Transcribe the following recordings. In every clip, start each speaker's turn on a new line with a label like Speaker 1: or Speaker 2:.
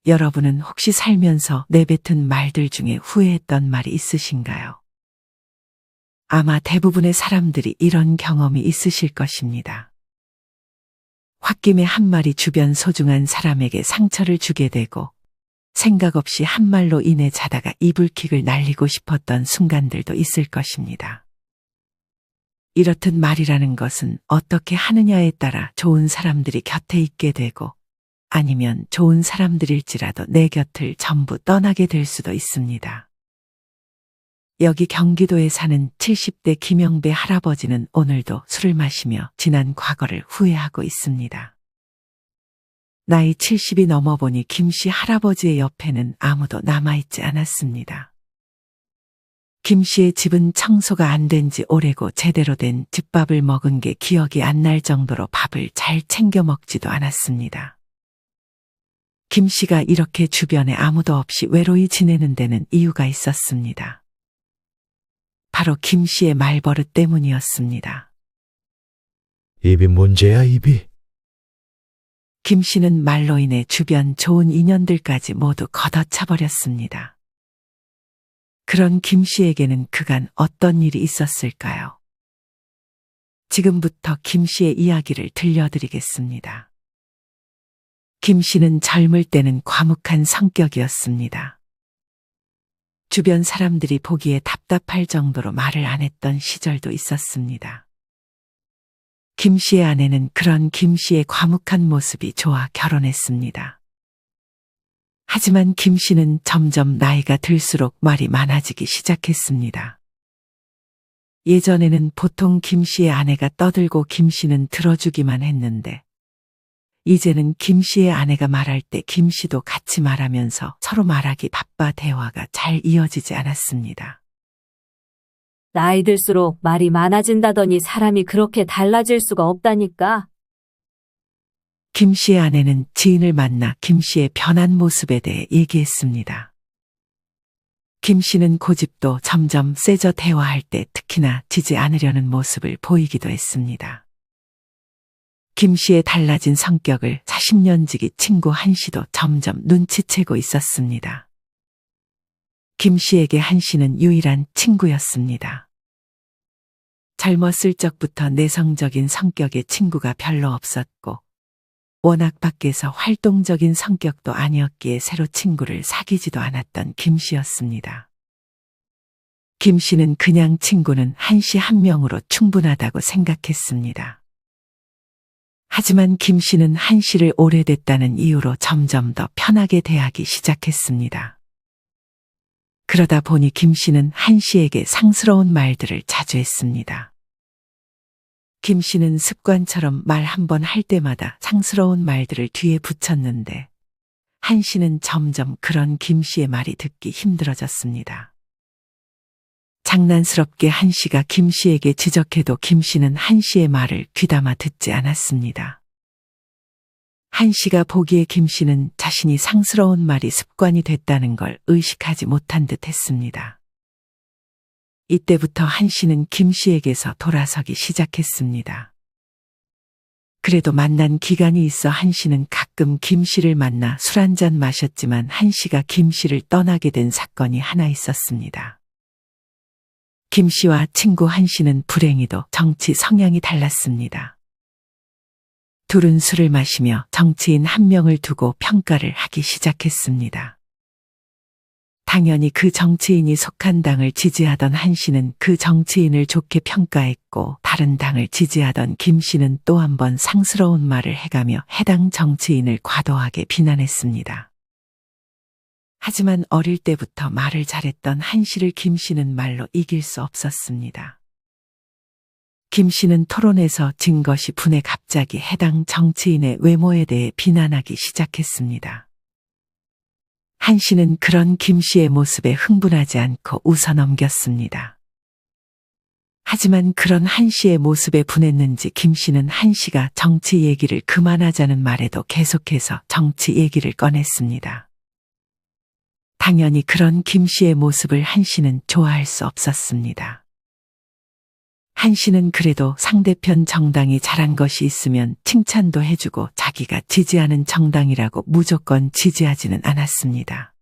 Speaker 1: 여러분은 혹시 살면서 내뱉은 말들 중에 후회했던 말이 있으신가요? 아마 대부분의 사람들이 이런 경험이 있으실 것입니다. 홧김에 한 말이 주변 소중한 사람에게 상처를 주게 되고 생각 없이 한 말로 인해 자다가 이불킥을 날리고 싶었던 순간들도 있을 것입니다. 이렇듯 말이라는 것은 어떻게 하느냐에 따라 좋은 사람들이 곁에 있게 되고 아니면 좋은 사람들일지라도 내 곁을 전부 떠나게 될 수도 있습니다. 여기 경기도에 사는 70대 김영배 할아버지는 오늘도 술을 마시며 지난 과거를 후회하고 있습니다. 나이 70이 넘어보니 김씨 할아버지의 옆에는 아무도 남아있지 않았습니다. 김씨의 집은 청소가 안 된 지 오래고 제대로 된 집밥을 먹은 게 기억이 안 날 정도로 밥을 잘 챙겨 먹지도 않았습니다. 김씨가 이렇게 주변에 아무도 없이 외로이 지내는 데는 이유가 있었습니다. 바로 김씨의 말버릇 때문이었습니다.
Speaker 2: 입이 문제야, 입이.
Speaker 1: 김씨는 말로 인해 주변 좋은 인연들까지 모두 걷어차버렸습니다. 그런 김씨에게는 그간 어떤 일이 있었을까요? 지금부터 김씨의 이야기를 들려드리겠습니다. 김씨는 젊을 때는 과묵한 성격이었습니다. 주변 사람들이 보기에 답답할 정도로 말을 안 했던 시절도 있었습니다. 김씨의 아내는 그런 김씨의 과묵한 모습이 좋아 결혼했습니다. 하지만 김씨는 점점 나이가 들수록 말이 많아지기 시작했습니다. 예전에는 보통 김씨의 아내가 떠들고 김씨는 들어주기만 했는데 이제는 김씨의 아내가 말할 때 김씨도 같이 말하면서 서로 말하기 바빠 대화가 잘 이어지지 않았습니다.
Speaker 3: 나이 들수록 말이 많아진다더니 사람이 그렇게 달라질 수가 없다니까.
Speaker 1: 김씨의 아내는 지인을 만나 김씨의 변한 모습에 대해 얘기했습니다. 김씨는 고집도 점점 세져 대화할 때 특히나 지지 않으려는 모습을 보이기도 했습니다. 김씨의 달라진 성격을 40년 지기 친구 한씨도 점점 눈치채고 있었습니다. 김씨에게 한씨는 유일한 친구였습니다. 젊었을 적부터 내성적인 성격의 친구가 별로 없었고 워낙 밖에서 활동적인 성격도 아니었기에 새로 친구를 사귀지도 않았던 김씨였습니다. 김씨는 그냥 친구는 한씨 한 명으로 충분하다고 생각했습니다. 하지만 김씨는 한씨를 오래됐다는 이유로 점점 더 편하게 대하기 시작했습니다. 그러다 보니 김씨는 한씨에게 상스러운 말들을 자주 했습니다. 김씨는 습관처럼 말 한 번 할 때마다 상스러운 말들을 뒤에 붙였는데 한씨는 점점 그런 김씨의 말이 듣기 힘들어졌습니다. 장난스럽게 한씨가 김씨에게 지적해도 김씨는 한씨의 말을 귀담아 듣지 않았습니다. 한씨가 보기에 김씨는 자신이 상스러운 말이 습관이 됐다는 걸 의식하지 못한 듯 했습니다. 이때부터 한씨는 김씨에게서 돌아서기 시작했습니다. 그래도 만난 기간이 있어 한씨는 가끔 김씨를 만나 술 한잔 마셨지만 한씨가 김씨를 떠나게 된 사건이 하나 있었습니다. 김씨와 친구 한씨는 불행히도 정치 성향이 달랐습니다. 둘은 술을 마시며 정치인 한 명을 두고 평가를 하기 시작했습니다. 당연히 그 정치인이 속한 당을 지지하던 한씨는 그 정치인을 좋게 평가했고 다른 당을 지지하던 김씨는 또 한 번 상스러운 말을 해가며 해당 정치인을 과도하게 비난했습니다. 하지만 어릴 때부터 말을 잘했던 한씨를 김씨는 말로 이길 수 없었습니다. 김씨는 토론에서 진 것이 분해 갑자기 해당 정치인의 외모에 대해 비난하기 시작했습니다. 한씨는 그런 김씨의 모습에 흥분하지 않고 웃어 넘겼습니다. 하지만 그런 한씨의 모습에 분했는지 김씨는 한씨가 정치 얘기를 그만하자는 말에도 계속해서 정치 얘기를 꺼냈습니다. 당연히 그런 김씨의 모습을 한씨는 좋아할 수 없었습니다. 한 씨는 그래도 상대편 정당이 잘한 것이 있으면 칭찬도 해주고 자기가 지지하는 정당이라고 무조건 지지하지는 않았습니다.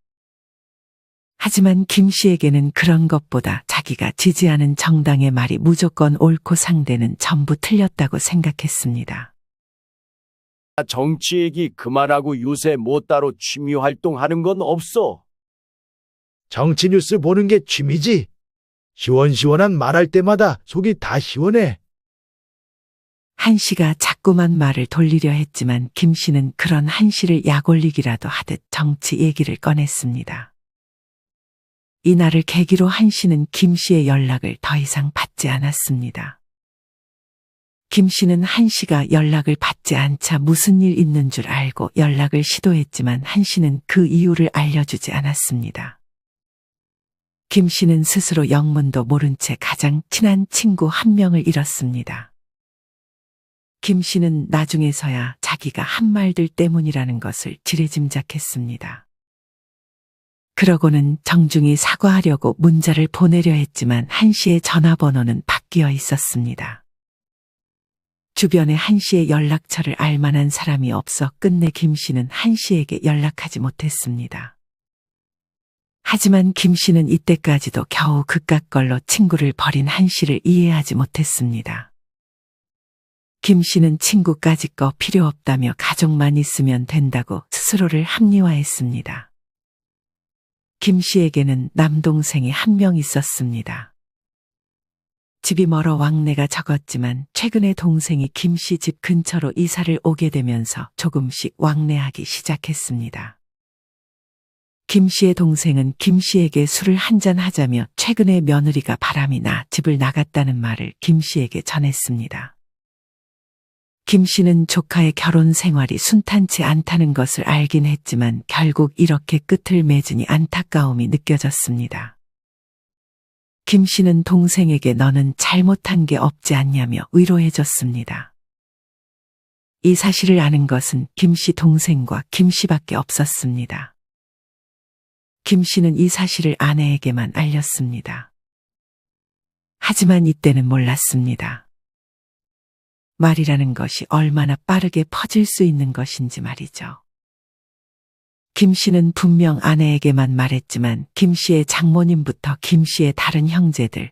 Speaker 1: 하지만 김 씨에게는 그런 것보다 자기가 지지하는 정당의 말이 무조건 옳고 상대는 전부 틀렸다고 생각했습니다.
Speaker 4: 정치 얘기 그만하고 요새 뭐 따로 취미 활동하는 건 없어?
Speaker 2: 정치 뉴스 보는 게 취미지. 시원시원한 말할 때마다 속이 다 시원해.
Speaker 1: 한 씨가 자꾸만 말을 돌리려 했지만 김 씨는 그런 한 씨를 약올리기라도 하듯 정치 얘기를 꺼냈습니다. 이날을 계기로 한 씨는 김 씨의 연락을 더 이상 받지 않았습니다. 김 씨는 한 씨가 연락을 받지 않자 무슨 일 있는 줄 알고 연락을 시도했지만 한 씨는 그 이유를 알려주지 않았습니다. 김 씨는 스스로 영문도 모른 채 가장 친한 친구 한 명을 잃었습니다. 김 씨는 나중에서야 자기가 한 말들 때문이라는 것을 지레짐작했습니다. 그러고는 정중히 사과하려고 문자를 보내려 했지만 한 씨의 전화번호는 바뀌어 있었습니다. 주변에 한 씨의 연락처를 알 만한 사람이 없어 끝내 김 씨는 한 씨에게 연락하지 못했습니다. 하지만 김 씨는 이때까지도 겨우 그깟 걸로 친구를 버린 한 씨를 이해하지 못했습니다. 김 씨는 친구까지 거 필요 없다며 가족만 있으면 된다고 스스로를 합리화했습니다. 김 씨에게는 남동생이 한 명 있었습니다. 집이 멀어 왕래가 적었지만 최근에 동생이 김 씨 집 근처로 이사를 오게 되면서 조금씩 왕래하기 시작했습니다. 김 씨의 동생은 김 씨에게 술을 한잔 하자며 최근에 며느리가 바람이 나 집을 나갔다는 말을 김 씨에게 전했습니다. 김 씨는 조카의 결혼 생활이 순탄치 않다는 것을 알긴 했지만 결국 이렇게 끝을 맺으니 안타까움이 느껴졌습니다. 김 씨는 동생에게 너는 잘못한 게 없지 않냐며 위로해줬습니다. 이 사실을 아는 것은 김 씨 동생과 김 씨밖에 없었습니다. 김 씨는 이 사실을 아내에게만 알렸습니다. 하지만 이때는 몰랐습니다. 말이라는 것이 얼마나 빠르게 퍼질 수 있는 것인지 말이죠. 김 씨는 분명 아내에게만 말했지만 김 씨의 장모님부터 김 씨의 다른 형제들,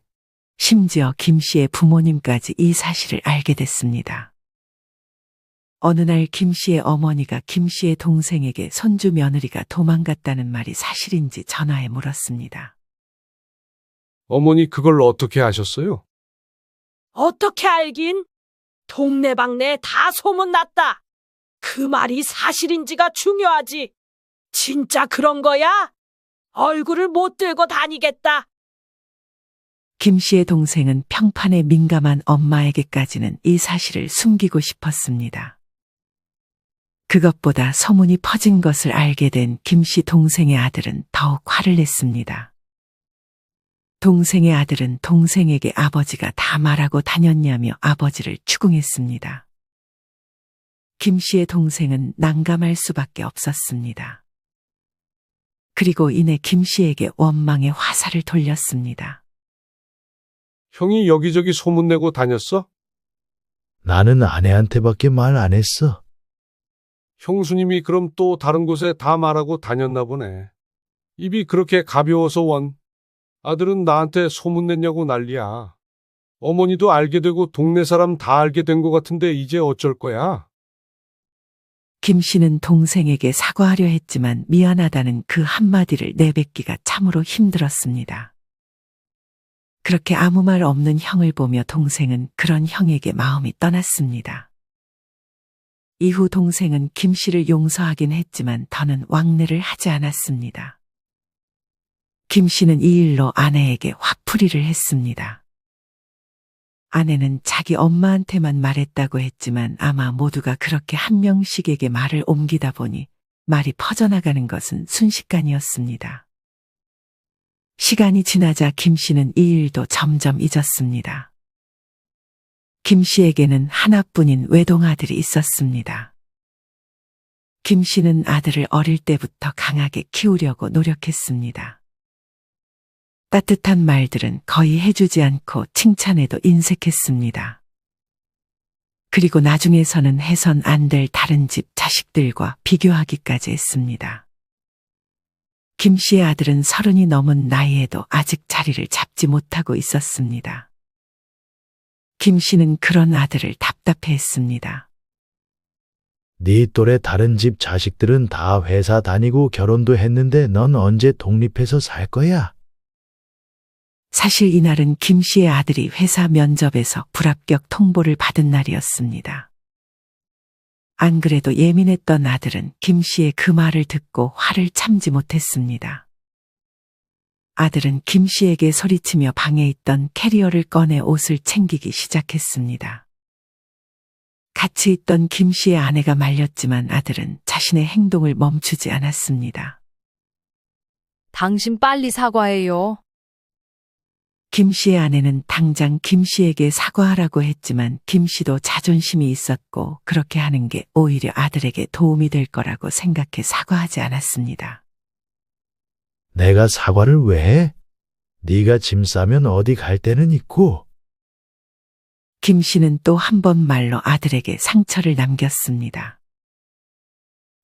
Speaker 1: 심지어 김 씨의 부모님까지 이 사실을 알게 됐습니다. 어느 날 김 씨의 어머니가 김 씨의 동생에게 손주 며느리가 도망갔다는 말이 사실인지 전화해 물었습니다.
Speaker 5: 어머니 그걸 어떻게 아셨어요?
Speaker 6: 어떻게 알긴? 동네방네 다 소문났다. 그 말이 사실인지가 중요하지. 진짜 그런 거야? 얼굴을 못 들고 다니겠다.
Speaker 1: 김 씨의 동생은 평판에 민감한 엄마에게까지는 이 사실을 숨기고 싶었습니다. 그것보다 소문이 퍼진 것을 알게 된 김 씨 동생의 아들은 더욱 화를 냈습니다. 동생의 아들은 동생에게 아버지가 다 말하고 다녔냐며 아버지를 추궁했습니다. 김 씨의 동생은 난감할 수밖에 없었습니다. 그리고 이내 김 씨에게 원망의 화살을 돌렸습니다.
Speaker 5: 형이 여기저기 소문내고 다녔어?
Speaker 2: 나는 아내한테밖에 말 안 했어.
Speaker 5: 형수님이 그럼 또 다른 곳에 다 말하고 다녔나 보네. 입이 그렇게 가벼워서 원. 아들은 나한테 소문냈냐고 난리야. 어머니도 알게 되고 동네 사람 다 알게 된 것 같은데 이제 어쩔 거야?
Speaker 1: 김 씨는 동생에게 사과하려 했지만 미안하다는 그 한마디를 내뱉기가 참으로 힘들었습니다. 그렇게 아무 말 없는 형을 보며 동생은 그런 형에게 마음이 떠났습니다. 이후 동생은 김 씨를 용서하긴 했지만 더는 왕래를 하지 않았습니다. 김 씨는 이 일로 아내에게 화풀이를 했습니다. 아내는 자기 엄마한테만 말했다고 했지만 아마 모두가 그렇게 한 명씩에게 말을 옮기다 보니 말이 퍼져나가는 것은 순식간이었습니다. 시간이 지나자 김 씨는 이 일도 점점 잊었습니다. 김 씨에게는 하나뿐인 외동아들이 있었습니다. 김 씨는 아들을 어릴 때부터 강하게 키우려고 노력했습니다. 따뜻한 말들은 거의 해주지 않고 칭찬에도 인색했습니다. 그리고 나중에서는 해선 안 될 다른 집 자식들과 비교하기까지 했습니다. 김 씨의 아들은 30이 넘은 나이에도 아직 자리를 잡지 못하고 있었습니다. 김 씨는 그런 아들을 답답해했습니다.
Speaker 2: 네 또래 다른 집 자식들은 다 회사 다니고 결혼도 했는데 넌 언제 독립해서 살 거야?
Speaker 1: 사실 이날은 김 씨의 아들이 회사 면접에서 불합격 통보를 받은 날이었습니다. 안 그래도 예민했던 아들은 김 씨의 그 말을 듣고 화를 참지 못했습니다. 아들은 김 씨에게 소리치며 방에 있던 캐리어를 꺼내 옷을 챙기기 시작했습니다. 같이 있던 김 씨의 아내가 말렸지만 아들은 자신의 행동을 멈추지 않았습니다.
Speaker 7: 당신 빨리 사과해요.
Speaker 1: 김 씨의 아내는 당장 김 씨에게 사과하라고 했지만 김 씨도 자존심이 있었고 그렇게 하는 게 오히려 아들에게 도움이 될 거라고 생각해 사과하지 않았습니다.
Speaker 2: 내가 사과를 왜 해? 네가 짐 싸면 어디 갈 데는 있고.
Speaker 1: 김 씨는 또 한 번 말로 아들에게 상처를 남겼습니다.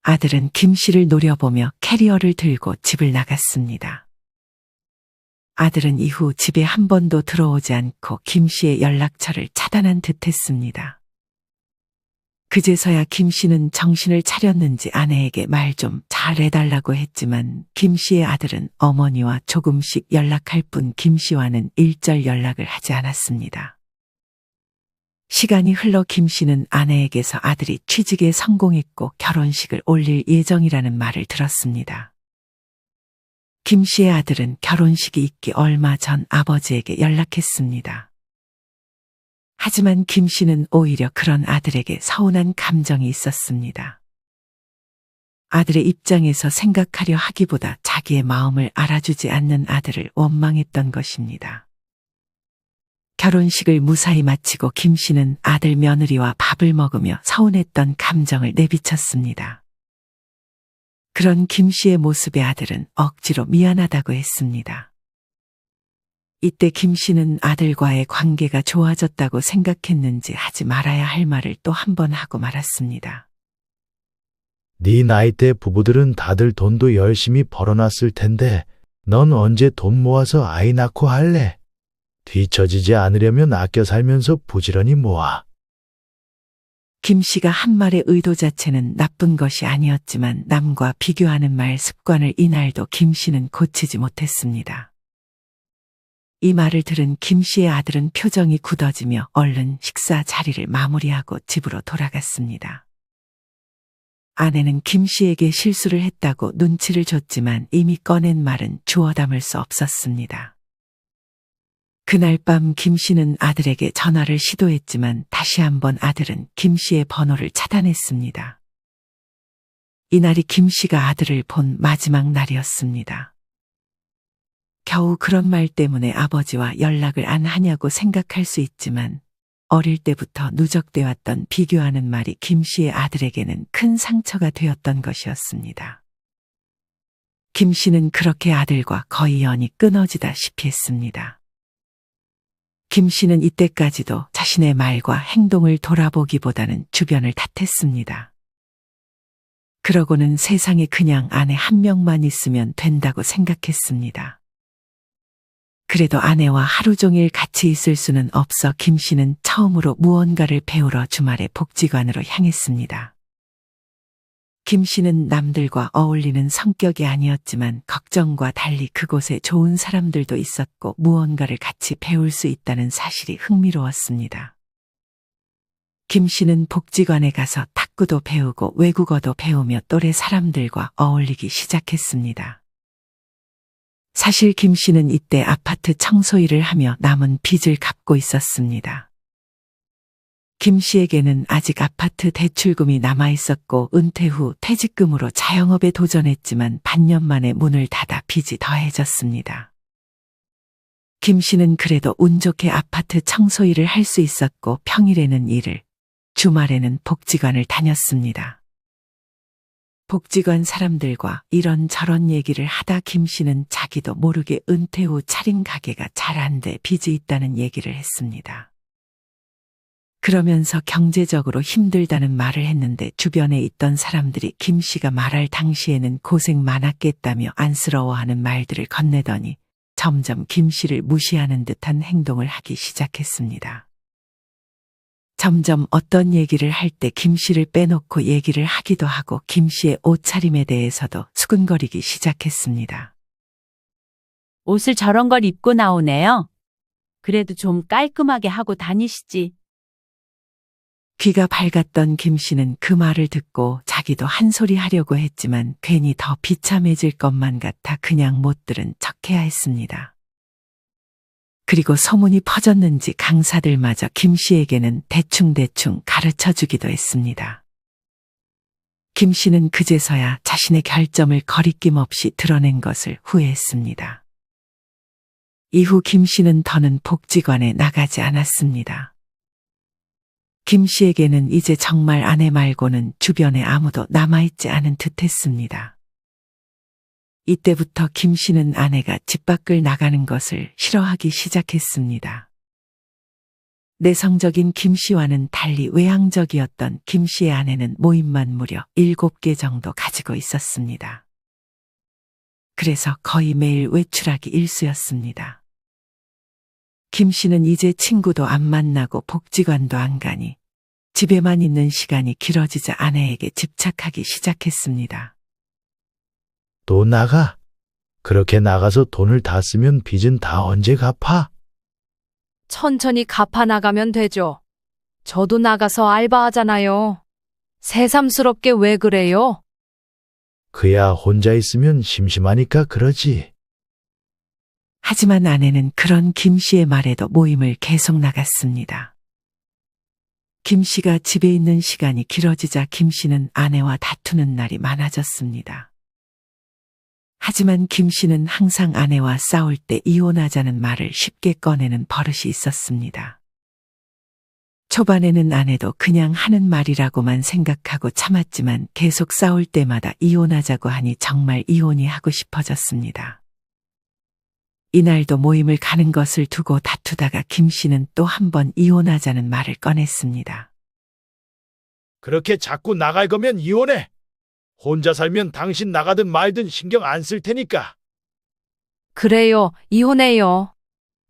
Speaker 1: 아들은 김 씨를 노려보며 캐리어를 들고 집을 나갔습니다. 아들은 이후 집에 한 번도 들어오지 않고 김 씨의 연락처를 차단한 듯 했습니다. 그제서야 김 씨는 정신을 차렸는지 아내에게 말 좀 잘해달라고 했지만 김 씨의 아들은 어머니와 조금씩 연락할 뿐 김 씨와는 일절 연락을 하지 않았습니다. 시간이 흘러 김 씨는 아내에게서 아들이 취직에 성공했고 결혼식을 올릴 예정이라는 말을 들었습니다. 김 씨의 아들은 결혼식이 있기 얼마 전 아버지에게 연락했습니다. 하지만 김 씨는 오히려 그런 아들에게 서운한 감정이 있었습니다. 아들의 입장에서 생각하려 하기보다 자기의 마음을 알아주지 않는 아들을 원망했던 것입니다. 결혼식을 무사히 마치고 김 씨는 아들 며느리와 밥을 먹으며 서운했던 감정을 내비쳤습니다. 그런 김 씨의 모습에 아들은 억지로 미안하다고 했습니다. 이때 김 씨는 아들과의 관계가 좋아졌다고 생각했는지 하지 말아야 할 말을 또 한 번 하고 말았습니다.
Speaker 2: 네 나이대 부부들은 다들 돈도 열심히 벌어놨을 텐데 넌 언제 돈 모아서 아이 낳고 할래? 뒤처지지 않으려면 아껴 살면서 부지런히 모아.
Speaker 1: 김 씨가 한 말의 의도 자체는 나쁜 것이 아니었지만 남과 비교하는 말 습관을 이날도 김 씨는 고치지 못했습니다. 이 말을 들은 김 씨의 아들은 표정이 굳어지며 얼른 식사 자리를 마무리하고 집으로 돌아갔습니다. 아내는 김 씨에게 실수를 했다고 눈치를 줬지만 이미 꺼낸 말은 주워 담을 수 없었습니다. 그날 밤 김 씨는 아들에게 전화를 시도했지만 다시 한번 아들은 김 씨의 번호를 차단했습니다. 이날이 김 씨가 아들을 본 마지막 날이었습니다. 겨우 그런 말 때문에 아버지와 연락을 안 하냐고 생각할 수 있지만 어릴 때부터 누적돼 왔던 비교하는 말이 김 씨의 아들에게는 큰 상처가 되었던 것이었습니다. 김 씨는 그렇게 아들과 거의 연이 끊어지다시피 했습니다. 김 씨는 이때까지도 자신의 말과 행동을 돌아보기보다는 주변을 탓했습니다. 그러고는 세상에 그냥 아내 한 명만 있으면 된다고 생각했습니다. 그래도 아내와 하루 종일 같이 있을 수는 없어 김 씨는 처음으로 무언가를 배우러 주말에 복지관으로 향했습니다. 김 씨는 남들과 어울리는 성격이 아니었지만 걱정과 달리 그곳에 좋은 사람들도 있었고 무언가를 같이 배울 수 있다는 사실이 흥미로웠습니다. 김 씨는 복지관에 가서 탁구도 배우고 외국어도 배우며 또래 사람들과 어울리기 시작했습니다. 사실 김 씨는 이때 아파트 청소 일을 하며 남은 빚을 갚고 있었습니다. 김 씨에게는 아직 아파트 대출금이 남아 있었고 은퇴 후 퇴직금으로 자영업에 도전했지만 반년 만에 문을 닫아 빚이 더해졌습니다. 김 씨는 그래도 운 좋게 아파트 청소 일을 할 수 있었고 평일에는 일을, 주말에는 복지관을 다녔습니다. 복지관 사람들과 이런저런 얘기를 하다 김 씨는 자기도 모르게 은퇴 후 차린 가게가 잘 안 돼 빚이 있다는 얘기를 했습니다. 그러면서 경제적으로 힘들다는 말을 했는데 주변에 있던 사람들이 김 씨가 말할 당시에는 고생 많았겠다며 안쓰러워하는 말들을 건네더니 점점 김 씨를 무시하는 듯한 행동을 하기 시작했습니다. 점점 어떤 얘기를 할 때 김 씨를 빼놓고 얘기를 하기도 하고 김 씨의 옷차림에 대해서도 수근거리기 시작했습니다.
Speaker 8: 옷을 저런 걸 입고 나오네요. 그래도 좀 깔끔하게 하고 다니시지.
Speaker 1: 귀가 밝았던 김 씨는 그 말을 듣고 자기도 한 소리 하려고 했지만 괜히 더 비참해질 것만 같아 그냥 못 들은 척해야 했습니다. 그리고 소문이 퍼졌는지 강사들마저 김 씨에게는 대충대충 가르쳐 주기도 했습니다. 김 씨는 그제서야 자신의 결점을 거리낌 없이 드러낸 것을 후회했습니다. 이후 김 씨는 더는 복지관에 나가지 않았습니다. 김 씨에게는 이제 정말 아내 말고는 주변에 아무도 남아있지 않은 듯 했습니다. 이때부터 김 씨는 아내가 집 밖을 나가는 것을 싫어하기 시작했습니다. 내성적인 김 씨와는 달리 외향적이었던 김 씨의 아내는 모임만 무려 7개 정도 가지고 있었습니다. 그래서 거의 매일 외출하기 일쑤였습니다. 김 씨는 이제 친구도 안 만나고 복지관도 안 가니 집에만 있는 시간이 길어지자 아내에게 집착하기 시작했습니다.
Speaker 2: 또 나가? 그렇게 나가서 돈을 다 쓰면 빚은 다 언제 갚아?
Speaker 7: 천천히 갚아 나가면 되죠. 저도 나가서 알바하잖아요. 새삼스럽게 왜 그래요?
Speaker 2: 그야 혼자 있으면 심심하니까 그러지.
Speaker 1: 하지만 아내는 그런 김 씨의 말에도 모임을 계속 나갔습니다. 김 씨가 집에 있는 시간이 길어지자 김 씨는 아내와 다투는 날이 많아졌습니다. 하지만 김 씨는 항상 아내와 싸울 때 이혼하자는 말을 쉽게 꺼내는 버릇이 있었습니다. 초반에는 아내도 그냥 하는 말이라고만 생각하고 참았지만 계속 싸울 때마다 이혼하자고 하니 정말 이혼이 하고 싶어졌습니다. 이날도 모임을 가는 것을 두고 다투다가 김 씨는 또 한 번 이혼하자는 말을 꺼냈습니다.
Speaker 2: 그렇게 자꾸 나갈 거면 이혼해. 혼자 살면 당신 나가든 말든 신경 안 쓸 테니까.
Speaker 7: 그래요, 이혼해요.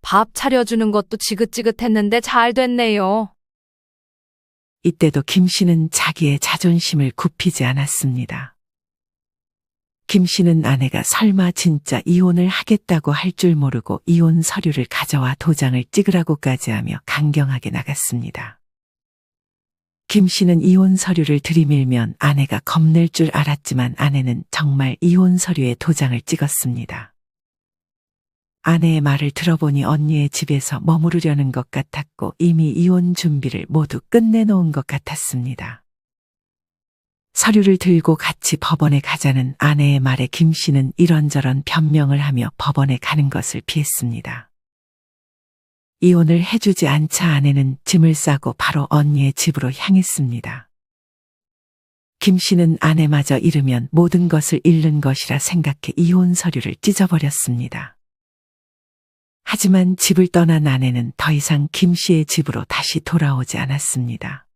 Speaker 7: 밥 차려주는 것도 지긋지긋했는데 잘 됐네요.
Speaker 1: 이때도 김 씨는 자기의 자존심을 굽히지 않았습니다. 김 씨는 아내가 설마 진짜 이혼을 하겠다고 할 줄 모르고 이혼 서류를 가져와 도장을 찍으라고까지 하며 강경하게 나갔습니다. 김 씨는 이혼 서류를 들이밀면 아내가 겁낼 줄 알았지만 아내는 정말 이혼 서류에 도장을 찍었습니다. 아내의 말을 들어보니 언니의 집에서 머무르려는 것 같았고 이미 이혼 준비를 모두 끝내놓은 것 같았습니다. 서류를 들고 같이 법원에 가자는 아내의 말에 김 씨는 이런저런 변명을 하며 법원에 가는 것을 피했습니다. 이혼을 해주지 않자 아내는 짐을 싸고 바로 언니의 집으로 향했습니다. 김 씨는 아내마저 잃으면 모든 것을 잃는 것이라 생각해 이혼 서류를 찢어버렸습니다. 하지만 집을 떠난 아내는 더 이상 김 씨의 집으로 다시 돌아오지 않았습니다.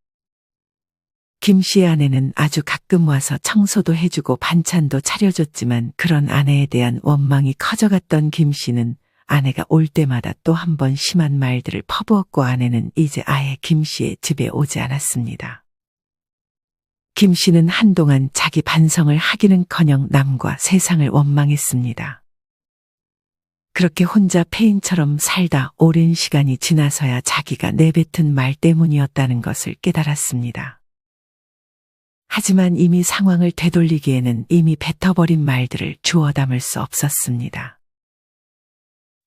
Speaker 1: 김 씨의 아내는 아주 가끔 와서 청소도 해주고 반찬도 차려줬지만 그런 아내에 대한 원망이 커져갔던 김 씨는 아내가 올 때마다 또 한 번 심한 말들을 퍼부었고 아내는 이제 아예 김 씨의 집에 오지 않았습니다. 김 씨는 한동안 자기 반성을 하기는커녕 남과 세상을 원망했습니다. 그렇게 혼자 폐인처럼 살다 오랜 시간이 지나서야 자기가 내뱉은 말 때문이었다는 것을 깨달았습니다. 하지만 이미 상황을 되돌리기에는 이미 뱉어버린 말들을 주워 담을 수 없었습니다.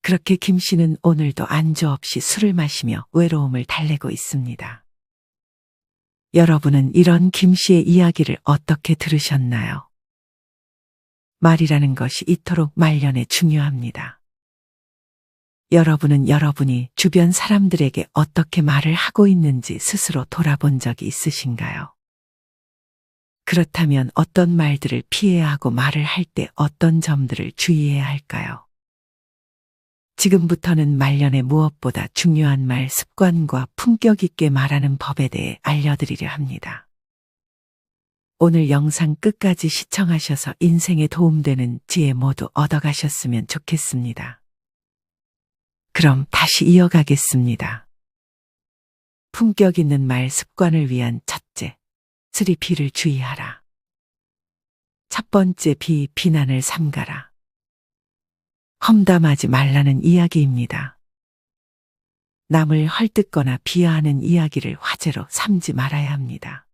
Speaker 1: 그렇게 김 씨는 오늘도 안주 없이 술을 마시며 외로움을 달래고 있습니다. 여러분은 이런 김 씨의 이야기를 어떻게 들으셨나요? 말이라는 것이 이토록 말년에 중요합니다. 여러분은 여러분이 주변 사람들에게 어떻게 말을 하고 있는지 스스로 돌아본 적이 있으신가요? 그렇다면 어떤 말들을 피해야 하고 말을 할 때 어떤 점들을 주의해야 할까요? 지금부터는 말년에 무엇보다 중요한 말 습관과 품격 있게 말하는 법에 대해 알려드리려 합니다. 오늘 영상 끝까지 시청하셔서 인생에 도움되는 지혜 모두 얻어가셨으면 좋겠습니다. 그럼 다시 이어가겠습니다. 품격 있는 말 습관을 위한 첫째, 3P를 주의하라. 첫 번째 B, 비난을 삼가라. 험담하지 말라는 이야기입니다. 남을 헐뜯거나 비하하는 이야기를 화제로 삼지 말아야 합니다.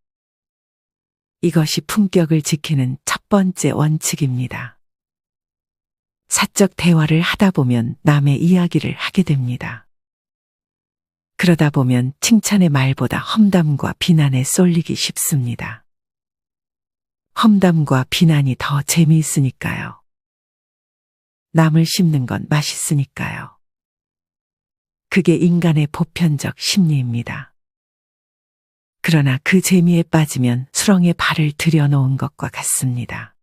Speaker 1: 이것이 품격을 지키는 첫 번째 원칙입니다. 사적 대화를 하다 보면 남의 이야기를 하게 됩니다. 그러다 보면 칭찬의 말보다 험담과 비난에 쏠리기 쉽습니다. 험담과 비난이 더 재미있으니까요. 남을 씹는 건 맛있으니까요. 그게 인간의 보편적 심리입니다. 그러나 그 재미에 빠지면 수렁에 발을 들여놓은 것과 같습니다.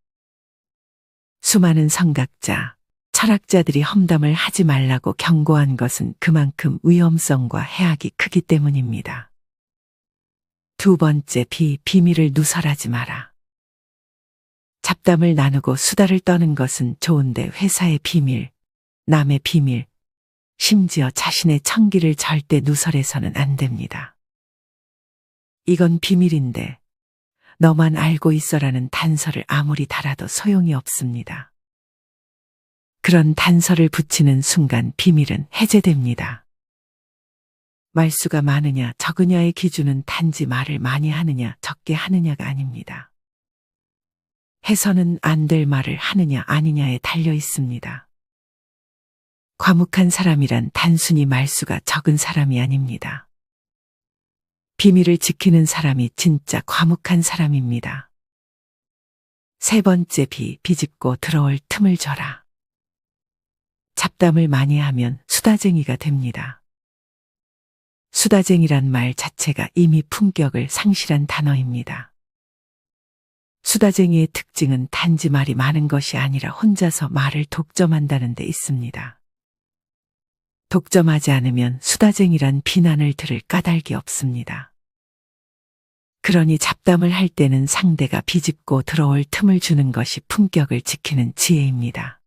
Speaker 1: 수많은 성각자, 철학자들이 험담을 하지 말라고 경고한 것은 그만큼 위험성과 해악이 크기 때문입니다. 두 번째 B, 비밀을 누설하지 마라. 잡담을 나누고 수다를 떠는 것은 좋은데 회사의 비밀, 남의 비밀, 심지어 자신의 청기를 절대 누설해서는 안 됩니다. 이건 비밀인데 너만 알고 있어라는 단서를 아무리 달아도 소용이 없습니다. 그런 단서를 붙이는 순간 비밀은 해제됩니다. 말수가 많으냐 적으냐의 기준은 단지 말을 많이 하느냐 적게 하느냐가 아닙니다. 해서는 안 될 말을 하느냐 아니냐에 달려 있습니다. 과묵한 사람이란 단순히 말수가 적은 사람이 아닙니다. 비밀을 지키는 사람이 진짜 과묵한 사람입니다. 세 번째 B, 비집고 들어올 틈을 줘라. 잡담을 많이 하면 수다쟁이가 됩니다. 수다쟁이란 말 자체가 이미 품격을 상실한 단어입니다. 수다쟁이의 특징은 단지 말이 많은 것이 아니라 혼자서 말을 독점한다는 데 있습니다. 독점하지 않으면 수다쟁이란 비난을 들을 까닭이 없습니다. 그러니 잡담을 할 때는 상대가 비집고 들어올 틈을 주는 것이 품격을 지키는 지혜입니다.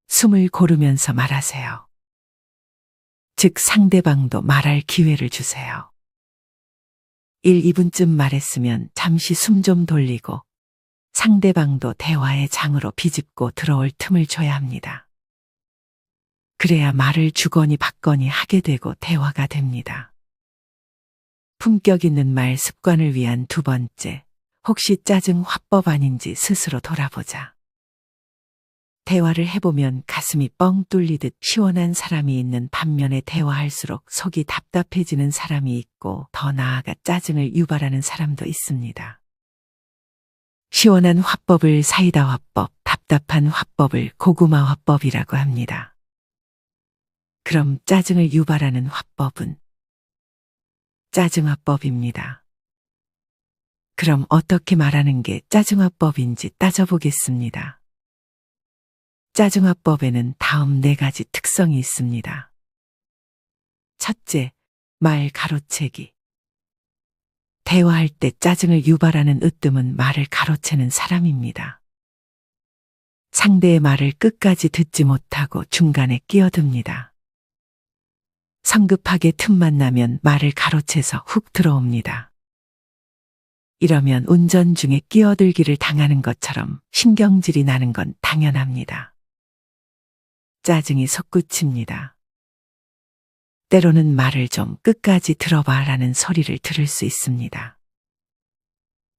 Speaker 1: 숨을 고르면서 말하세요. 즉 상대방도 말할 기회를 주세요. 1, 2분쯤 말했으면 잠시 숨 좀 돌리고 상대방도 대화의 장으로 비집고 들어올 틈을 줘야 합니다. 그래야 말을 주거니 받거니 하게 되고 대화가 됩니다. 품격 있는 말 습관을 위한 두 번째, 혹시 짜증 화법 아닌지 스스로 돌아보자. 대화를 해보면 가슴이 뻥 뚫리듯 시원한 사람이 있는 반면에 대화할수록 속이 답답해지는 사람이 있고 더 나아가 짜증을 유발하는 사람도 있습니다. 시원한 화법을 사이다 화법, 답답한 화법을 고구마 화법이라고 합니다. 그럼 짜증을 유발하는 화법은 짜증화법입니다. 그럼 어떻게 말하는 게 짜증화법인지 따져보겠습니다. 짜증화법에는 다음 4가지 특성이 있습니다. 첫째, 말 가로채기. 대화할 때 짜증을 유발하는 으뜸은 말을 가로채는 사람입니다. 상대의 말을 끝까지 듣지 못하고 중간에 끼어듭니다. 성급하게 틈만 나면 말을 가로채서 훅 들어옵니다. 이러면 운전 중에 끼어들기를 당하는 것처럼 신경질이 나는 건 당연합니다. 짜증이 솟구칩니다. 때로는 말을 좀 끝까지 들어봐라는 소리를 들을 수 있습니다.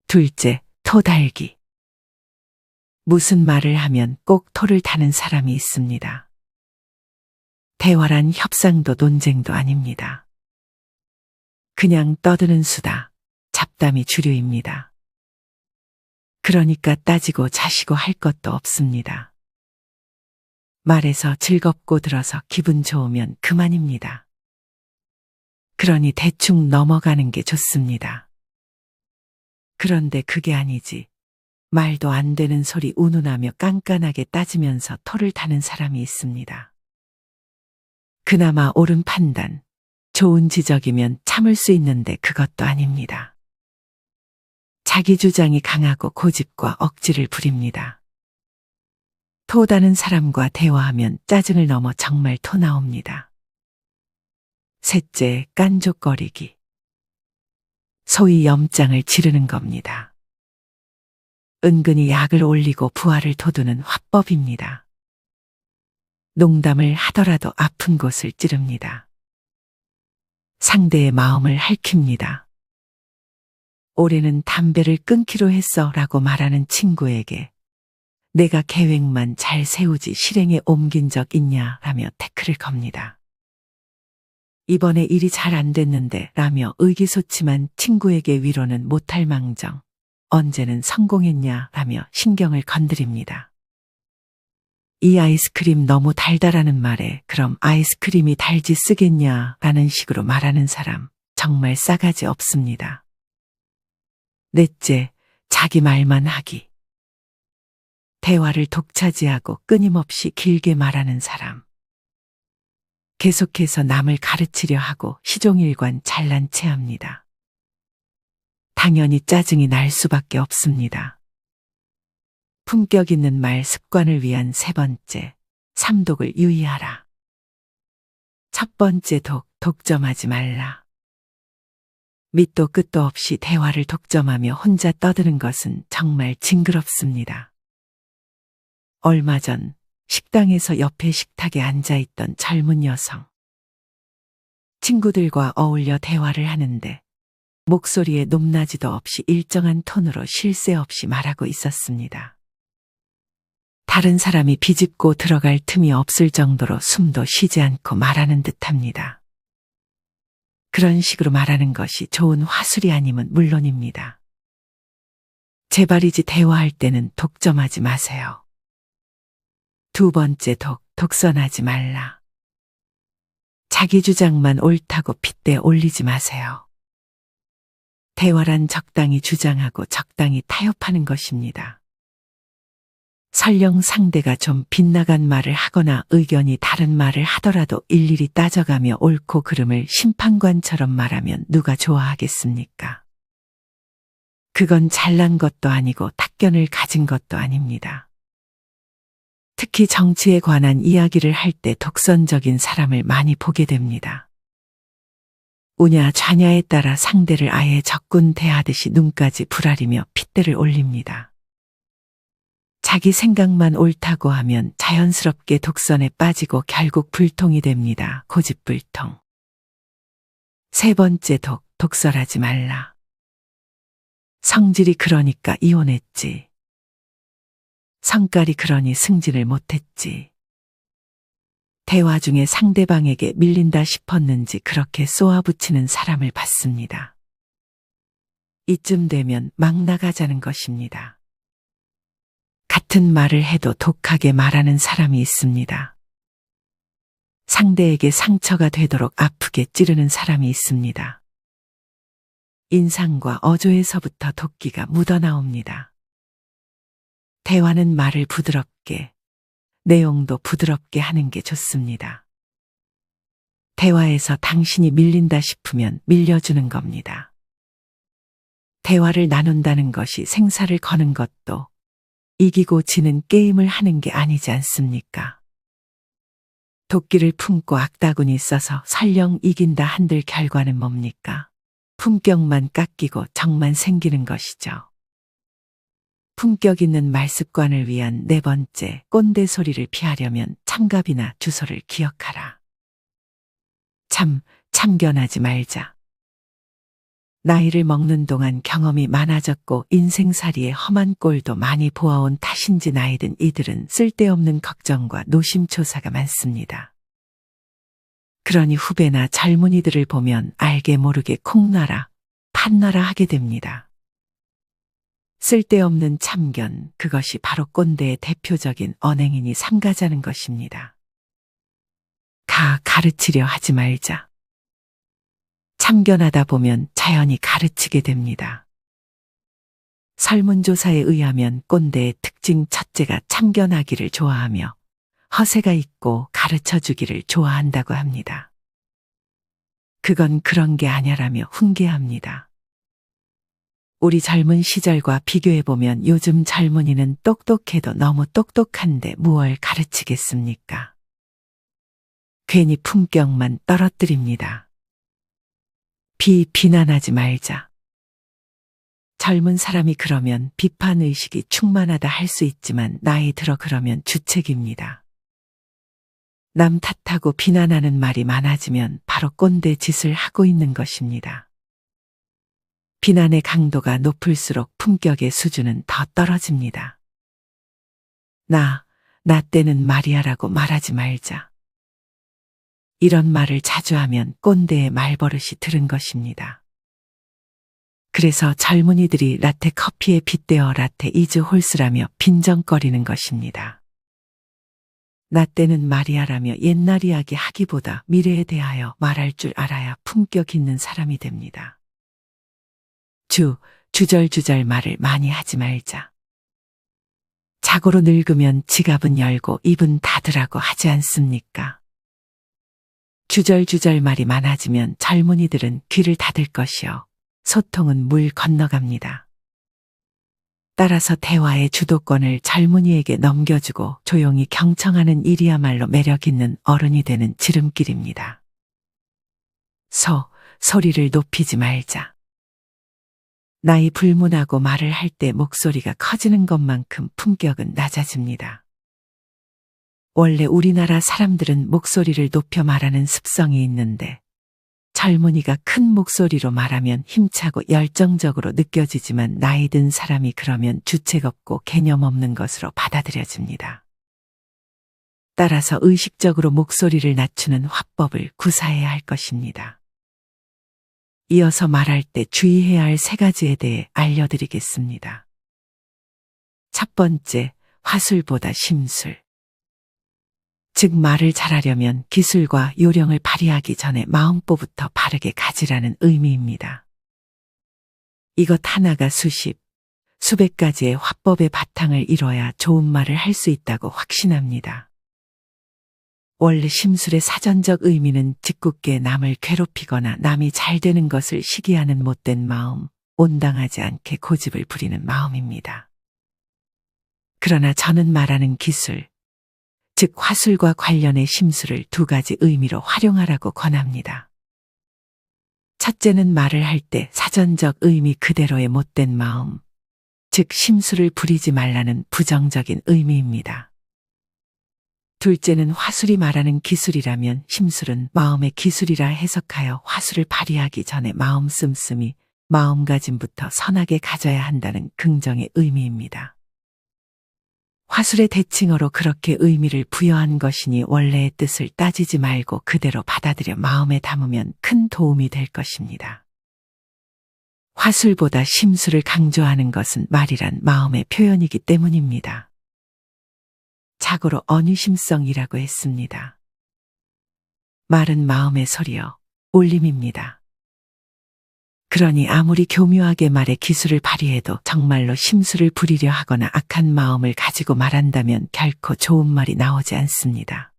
Speaker 1: 둘째, 토달기. 무슨 말을 하면 꼭 토를 다는 사람이 있습니다. 대화란 협상도 논쟁도 아닙니다. 그냥 떠드는 수다, 잡담이 주류입니다. 그러니까 따지고 자시고 할 것도 없습니다. 말에서 즐겁고 들어서 기분 좋으면 그만입니다. 그러니 대충 넘어가는 게 좋습니다. 그런데 그게 아니지. 말도 안 되는 소리 운운하며 깐깐하게 따지면서 토를 타는 사람이 있습니다. 그나마 옳은 판단, 좋은 지적이면 참을 수 있는데 그것도 아닙니다. 자기 주장이 강하고 고집과 억지를 부립니다. 토다는 사람과 대화하면 짜증을 넘어 정말 토 나옵니다. 셋째, 깐족거리기. 소위 염장을 지르는 겁니다. 은근히 약을 올리고 부하를 돋우는 화법입니다. 농담을 하더라도 아픈 곳을 찌릅니다. 상대의 마음을 핥힙니다. 올해는 담배를 끊기로 했어 라고 말하는 친구에게 내가 계획만 잘 세우지 실행에 옮긴 적 있냐 라며 태클을 겁니다. 이번에 일이 잘 안 됐는데 라며 의기소침한 친구에게 위로는 못할 망정 언제는 성공했냐 라며 신경을 건드립니다. 이 아이스크림 너무 달달하는 말에 그럼 아이스크림이 달지 쓰겠냐 라는 식으로 말하는 사람 정말 싸가지 없습니다. 넷째, 자기 말만 하기. 대화를 독차지하고 끊임없이 길게 말하는 사람. 계속해서 남을 가르치려 하고 시종일관 잘난 체합니다. 당연히 짜증이 날 수밖에 없습니다. 품격 있는 말 습관을 위한 세 번째, 삼독을 유의하라. 첫 번째 독점하지 말라. 밑도 끝도 없이 대화를 독점하며 혼자 떠드는 것은 정말 징그럽습니다. 얼마 전 식당에서 옆에 식탁에 앉아있던 젊은 여성. 친구들과 어울려 대화를 하는데 목소리에 높낮이도 없이 일정한 톤으로 쉴 새 없이 말하고 있었습니다. 다른 사람이 비집고 들어갈 틈이 없을 정도로 숨도 쉬지 않고 말하는 듯합니다. 그런 식으로 말하는 것이 좋은 화술이 아님은 물론입니다. 제발이지 대화할 때는 독점하지 마세요. 두 번째 독선하지 말라. 자기 주장만 옳다고 핏대 올리지 마세요. 대화란 적당히 주장하고 적당히 타협하는 것입니다. 설령 상대가 좀 빗나간 말을 하거나 의견이 다른 말을 하더라도 일일이 따져가며 옳고 그름을 심판관처럼 말하면 누가 좋아하겠습니까? 그건 잘난 것도 아니고 탁견을 가진 것도 아닙니다. 특히 정치에 관한 이야기를 할 때 독선적인 사람을 많이 보게 됩니다. 우냐 좌냐에 따라 상대를 아예 적군 대하듯이 눈까지 부라리며 핏대를 올립니다. 자기 생각만 옳다고 하면 자연스럽게 독선에 빠지고 결국 불통이 됩니다. 고집불통. 세 번째 독설하지 말라. 성질이 그러니까 이혼했지. 성깔이 그러니 승진을 못했지. 대화 중에 상대방에게 밀린다 싶었는지 그렇게 쏘아붙이는 사람을 봤습니다. 이쯤 되면 막 나가자는 것입니다. 같은 말을 해도 독하게 말하는 사람이 있습니다. 상대에게 상처가 되도록 아프게 찌르는 사람이 있습니다. 인상과 어조에서부터 도끼가 묻어나옵니다. 대화는 말을 부드럽게, 내용도 부드럽게 하는 게 좋습니다. 대화에서 당신이 밀린다 싶으면 밀려주는 겁니다. 대화를 나눈다는 것이 생사를 거는 것도 이기고 지는 게임을 하는 게 아니지 않습니까? 도끼를 품고 악다구니 써서 설령 이긴다 한들 결과는 뭡니까? 품격만 깎이고 정만 생기는 것이죠. 품격 있는 말습관을 위한 네 번째, 꼰대 소리를 피하려면 참갑이나 주소를 기억하라. 참견하지 말자. 나이를 먹는 동안 경험이 많아졌고 인생살이의 험한 꼴도 많이 보아온 탓인지 나이든 이들은 쓸데없는 걱정과 노심초사가 많습니다. 그러니 후배나 젊은이들을 보면 알게 모르게 콩나라, 판나라 하게 됩니다. 쓸데없는 참견, 그것이 바로 꼰대의 대표적인 언행이니 삼가자는 것입니다. 가르치려 하지 말자. 참견하다 보면 자연히 가르치게 됩니다. 설문조사에 의하면 꼰대의 특징 첫째가 참견하기를 좋아하며 허세가 있고 가르쳐 주기를 좋아한다고 합니다. 그건 그런 게 아냐라며 훈계합니다. 우리 젊은 시절과 비교해보면 요즘 젊은이는 똑똑해도 너무 똑똑한데 무얼 가르치겠습니까? 괜히 품격만 떨어뜨립니다. 비난하지 말자. 젊은 사람이 그러면 비판의식이 충만하다 할 수 있지만 나이 들어 그러면 주책입니다. 남 탓하고 비난하는 말이 많아지면 바로 꼰대 짓을 하고 있는 것입니다. 비난의 강도가 높을수록 품격의 수준은 더 떨어집니다. 나 때는 말이야라고 말하지 말자. 이런 말을 자주 하면 꼰대의 말버릇이 들은 것입니다. 그래서 젊은이들이 라테 커피에 빗대어 라테 이즈 홀스라며 빈정거리는 것입니다. 나 때는 말이야라며 옛날 이야기 하기보다 미래에 대하여 말할 줄 알아야 품격 있는 사람이 됩니다. 주절주절 말을 많이 하지 말자. 자고로 늙으면 지갑은 열고 입은 닫으라고 하지 않습니까? 주절주절 말이 많아지면 젊은이들은 귀를 닫을 것이요. 소통은 물 건너갑니다. 따라서 대화의 주도권을 젊은이에게 넘겨주고 조용히 경청하는 일이야말로 매력 있는 어른이 되는 지름길입니다. 소리를 높이지 말자. 나이 불문하고 말을 할 때 목소리가 커지는 것만큼 품격은 낮아집니다. 원래 우리나라 사람들은 목소리를 높여 말하는 습성이 있는데 젊은이가 큰 목소리로 말하면 힘차고 열정적으로 느껴지지만 나이 든 사람이 그러면 주책 없고 개념 없는 것으로 받아들여집니다. 따라서 의식적으로 목소리를 낮추는 화법을 구사해야 할 것입니다. 이어서 말할 때 주의해야 할 3가지에 대해 알려드리겠습니다. 첫 번째, 화술보다 심술. 즉 말을 잘하려면 기술과 요령을 발휘하기 전에 마음보부터 바르게 가지라는 의미입니다. 이것 하나가 수백 가지의 화법의 바탕을 이뤄야 좋은 말을 할 수 있다고 확신합니다. 원래 심술의 사전적 의미는 짓궂게 남을 괴롭히거나 남이 잘 되는 것을 시기하는 못된 마음, 온당하지 않게 고집을 부리는 마음입니다. 그러나 저는 말하는 기술, 즉 화술과 관련의 심술을 2가지 의미로 활용하라고 권합니다. 첫째는 말을 할 때 사전적 의미 그대로의 못된 마음, 즉 심술을 부리지 말라는 부정적인 의미입니다. 둘째는 화술이 말하는 기술이라면 심술은 마음의 기술이라 해석하여 화술을 발휘하기 전에 마음 씀씀이, 마음가짐부터 선하게 가져야 한다는 긍정의 의미입니다. 화술의 대칭어로 그렇게 의미를 부여한 것이니 원래의 뜻을 따지지 말고 그대로 받아들여 마음에 담으면 큰 도움이 될 것입니다. 화술보다 심술을 강조하는 것은 말이란 마음의 표현이기 때문입니다. 자고로 언유심성이라고 했습니다. 말은 마음의 소리여, 울림입니다. 그러니 아무리 교묘하게 말의 기술을 발휘해도 정말로 심술을 부리려 하거나 악한 마음을 가지고 말한다면 결코 좋은 말이 나오지 않습니다.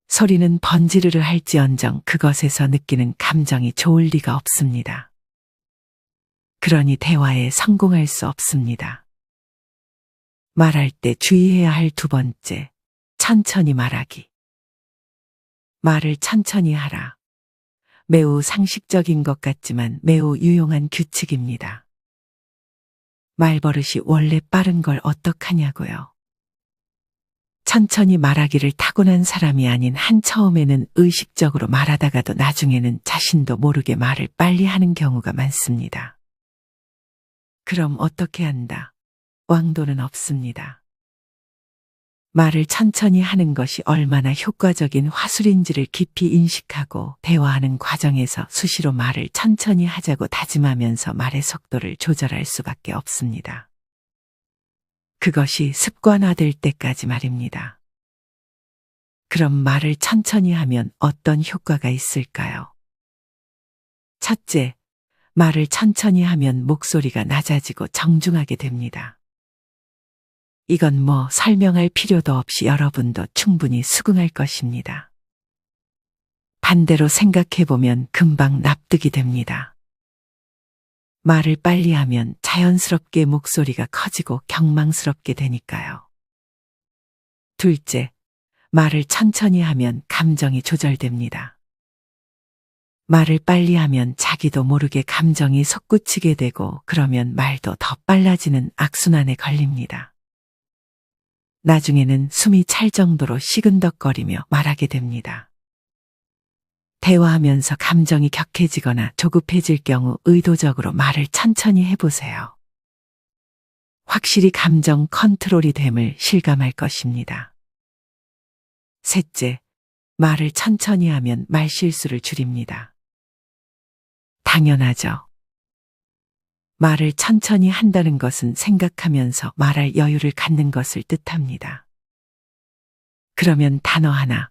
Speaker 1: 소리는 번지르르 할지언정 그것에서 느끼는 감정이 좋을 리가 없습니다. 그러니 대화에 성공할 수 없습니다. 말할 때 주의해야 할 2번째, 천천히 말하기. 말을 천천히 하라. 매우 상식적인 것 같지만 매우 유용한 규칙입니다. 말버릇이 원래 빠른 걸 어떡하냐고요. 천천히 말하기를 타고난 사람이 아닌 한 처음에는 의식적으로 말하다가도 나중에는 자신도 모르게 말을 빨리 하는 경우가 많습니다. 그럼 어떻게 한다? 왕도는 없습니다. 말을 천천히 하는 것이 얼마나 효과적인 화술인지를 깊이 인식하고 대화하는 과정에서 수시로 말을 천천히 하자고 다짐하면서 말의 속도를 조절할 수밖에 없습니다. 그것이 습관화될 때까지 말입니다. 그럼 말을 천천히 하면 어떤 효과가 있을까요? 첫째, 말을 천천히 하면 목소리가 낮아지고 정중하게 됩니다. 이건 뭐 설명할 필요도 없이 여러분도 충분히 수긍할 것입니다. 반대로 생각해보면 금방 납득이 됩니다. 말을 빨리 하면 자연스럽게 목소리가 커지고 경망스럽게 되니까요. 둘째, 말을 천천히 하면 감정이 조절됩니다. 말을 빨리 하면 자기도 모르게 감정이 솟구치게 되고 그러면 말도 더 빨라지는 악순환에 걸립니다. 나중에는 숨이 찰 정도로 시근덕거리며 말하게 됩니다. 대화하면서 감정이 격해지거나 조급해질 경우 의도적으로 말을 천천히 해보세요. 확실히 감정 컨트롤이 됨을 실감할 것입니다. 셋째, 말을 천천히 하면 말실수를 줄입니다. 당연하죠. 말을 천천히 한다는 것은 생각하면서 말할 여유를 갖는 것을 뜻합니다. 그러면 단어 하나,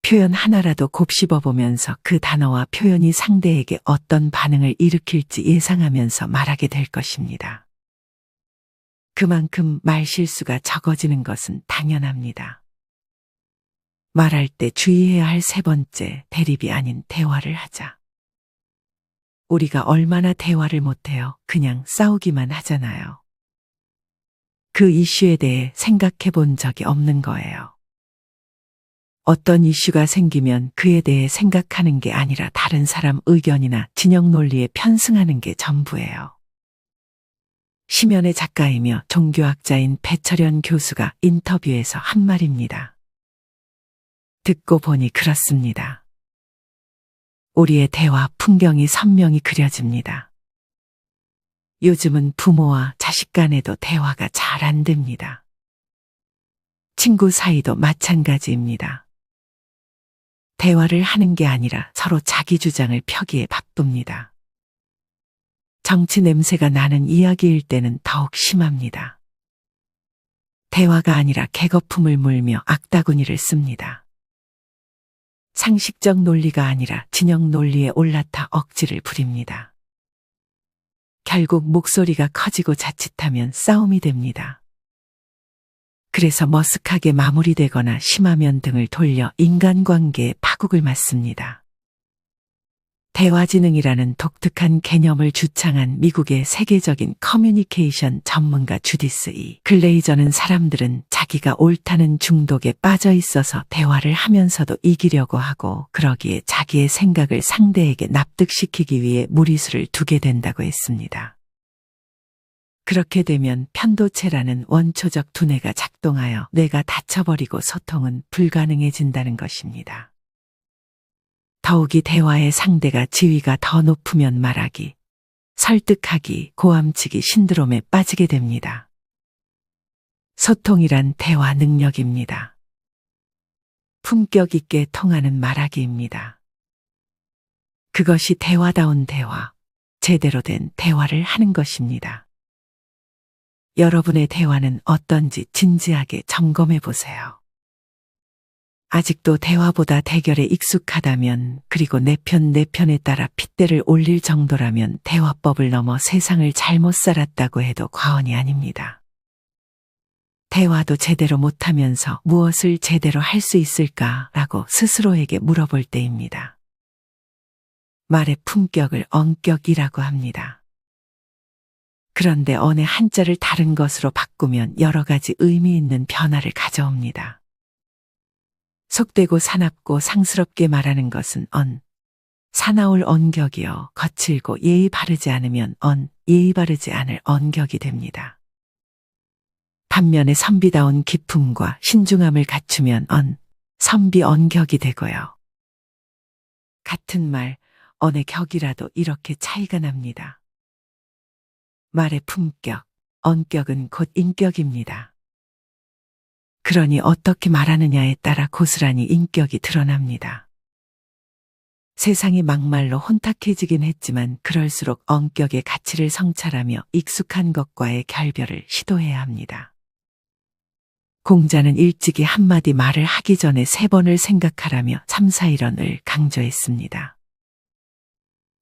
Speaker 1: 표현 하나라도 곱씹어 보면서 그 단어와 표현이 상대에게 어떤 반응을 일으킬지 예상하면서 말하게 될 것입니다. 그만큼 말실수가 적어지는 것은 당연합니다. 말할 때 주의해야 할 세 번째, 대립이 아닌 대화를 하자. 우리가 얼마나 대화를 못해요. 그냥 싸우기만 하잖아요. 그 이슈에 대해 생각해 본 적이 없는 거예요. 어떤 이슈가 생기면 그에 대해 생각하는 게 아니라 다른 사람 의견이나 진영 논리에 편승하는 게 전부예요. 시면의 작가이며 종교학자인 배철현 교수가 인터뷰에서 한 말입니다. 듣고 보니 그렇습니다. 우리의 대화 풍경이 선명히 그려집니다. 요즘은 부모와 자식 간에도 대화가 잘 안 됩니다. 친구 사이도 마찬가지입니다. 대화를 하는 게 아니라 서로 자기 주장을 펴기에 바쁩니다. 정치 냄새가 나는 이야기일 때는 더욱 심합니다. 대화가 아니라 개거품을 물며 악다구니를 씁니다. 상식적 논리가 아니라 진영 논리에 올라타 억지를 부립니다. 결국 목소리가 커지고 자칫하면 싸움이 됩니다. 그래서 머쓱하게 마무리되거나 심하면 등을 돌려 인간관계에 파국을 맞습니다. 대화지능이라는 독특한 개념을 주창한 미국의 세계적인 커뮤니케이션 전문가 주디스 E. 글레이저는 사람들은 자기가 옳다는 중독에 빠져 있어서 대화를 하면서도 이기려고 하고 그러기에 자기의 생각을 상대에게 납득시키기 위해 무리수를 두게 된다고 했습니다. 그렇게 되면 편도체라는 원초적 두뇌가 작동하여 뇌가 닫혀버리고 소통은 불가능해진다는 것입니다. 더욱이 대화의 상대가 지위가 더 높으면 말하기, 설득하기, 고함치기 신드롬에 빠지게 됩니다. 소통이란 대화 능력입니다. 품격 있게 통하는 말하기입니다. 그것이 대화다운 대화, 제대로 된 대화를 하는 것입니다. 여러분의 대화는 어떤지 진지하게 점검해 보세요. 아직도 대화보다 대결에 익숙하다면 그리고 내 편에 따라 핏대를 올릴 정도라면 대화법을 넘어 세상을 잘못 살았다고 해도 과언이 아닙니다. 대화도 제대로 못하면서 무엇을 제대로 할 수 있을까라고 스스로에게 물어볼 때입니다. 말의 품격을 언격이라고 합니다. 그런데 어느 한자를 다른 것으로 바꾸면 여러 가지 의미 있는 변화를 가져옵니다. 속되고 사납고 상스럽게 말하는 것은 사나울 언격이요. 거칠고 예의 바르지 않으면 예의 바르지 않을 언격이 됩니다. 반면에 선비다운 기품과 신중함을 갖추면 선비 언격이 되고요. 같은 말, 언의 격이라도 이렇게 차이가 납니다. 말의 품격, 언격은 곧 인격입니다. 그러니 어떻게 말하느냐에 따라 고스란히 인격이 드러납니다. 세상이 막말로 혼탁해지긴 했지만 그럴수록 언격의 가치를 성찰하며 익숙한 것과의 결별을 시도해야 합니다. 공자는 일찍이 한마디 말을 하기 전에 3번을 생각하라며 3, 4, 1원을 강조했습니다.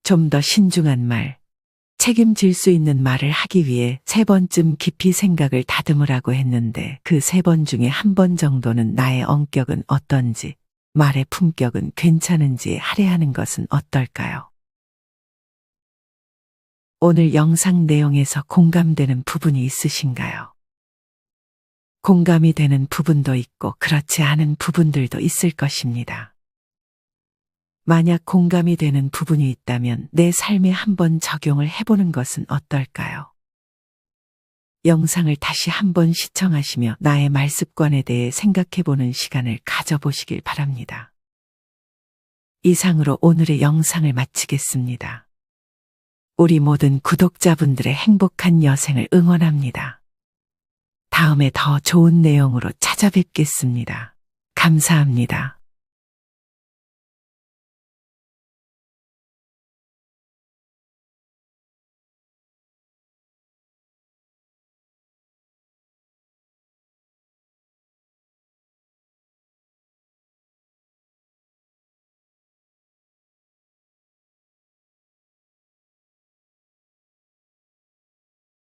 Speaker 1: 좀 더 신중한 말, 책임질 수 있는 말을 하기 위해 3번쯤 깊이 생각을 다듬으라고 했는데 그 3번 중에 1번 정도는 나의 언격은 어떤지, 말의 품격은 괜찮은지 할애하는 것은 어떨까요? 오늘 영상 내용에서 공감되는 부분이 있으신가요? 공감이 되는 부분도 있고 그렇지 않은 부분들도 있을 것입니다. 만약 공감이 되는 부분이 있다면 내 삶에 한번 적용을 해보는 것은 어떨까요? 영상을 다시 한번 시청하시며 나의 말습관에 대해 생각해보는 시간을 가져보시길 바랍니다. 이상으로 오늘의 영상을 마치겠습니다. 우리 모든 구독자분들의 행복한 여생을 응원합니다. 다음에 더 좋은 내용으로 찾아뵙겠습니다. 감사합니다.